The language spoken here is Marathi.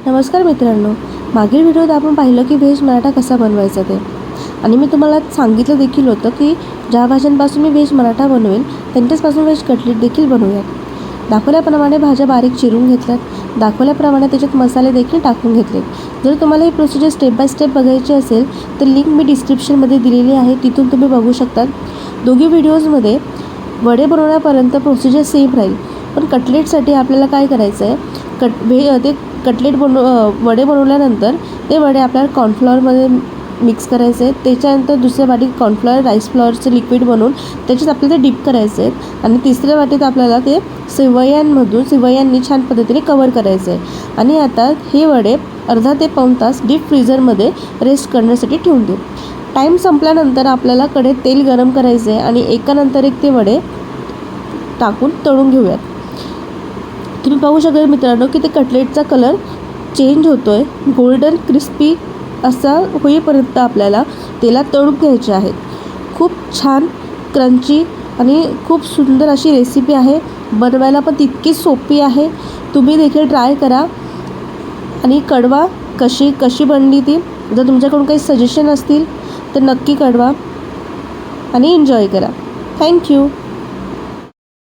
नमस्कार मित्रांनो, मागील व्हिडिओत आपण पाहिलं की व्हेज मराठा कसा बनवायचा ते, आणि मी तुम्हाला सांगितलं देखील होतं की ज्या भाज्यांपासून मी व्हेज मराठा बनवेल त्यांच्याचपासून व्हेज कटलेट देखील बनवूयात। दाखवल्याप्रमाणे भाज्या बारीक चिरून घेतल्यात, दाखवल्याप्रमाणे त्याच्यात मसाले देखील टाकून घेतले। जर तुम्हाला ही प्रोसिजर स्टेप बाय स्टेप बघायची असेल तर लिंक मी डिस्क्रिप्शनमध्ये दिलेली आहे, तिथून तुम्ही बघू शकता। दोघी व्हिडिओजमध्ये वडे बनवण्यापर्यंत प्रोसिजर सेम राहील, पण कटलेटसाठी आपल्याला काय करायचं आहे, ते कटलेट वडे बनवल्यानंतर ते वडे आपल्याला कॉर्नफ्लॉवरमध्ये मिक्स करायचे आहेत। त्याच्यानंतर दुसऱ्या वाटीत कॉर्नफ्लॉवर राईस फ्लॉवरचं लिक्विड बनवून त्याच्यात आपल्याला ते डीप करायचे आहेत, आणि तिसऱ्या वाटीत आपल्याला ते सेवयांनी छान पद्धतीने कवर करायचं आहे। आणि आता हे वडे अर्धा ते पाऊण तास डीप फ्रीझरमध्ये रेस्ट करण्यासाठी ठेवून देऊ। टाईम संपल्यानंतर आपल्याला कढईत तेल गरम करायचं आहे आणि एकानंतर एक ते वडे टाकून तळून घेऊयात। तुम्ही पाहू शकाल मित्रांनो की ते कटलेटचा कलर चेंज होतो आहे, गोल्डन क्रिस्पी असा होईपर्यंत आपल्याला तेलात तळून घ्यायचे आहेत। खूप छान क्रंची आणि खूप सुंदर अशी रेसिपी आहे, बनवायला पण तितकीच सोपी आहे। तुम्ही देखील ट्राय करा आणि कळवा कशी बनली ती। जर तुमच्याकडून काही सजेशन असतील तर नक्की कळवा आणि एन्जॉय करा। थँक्यू।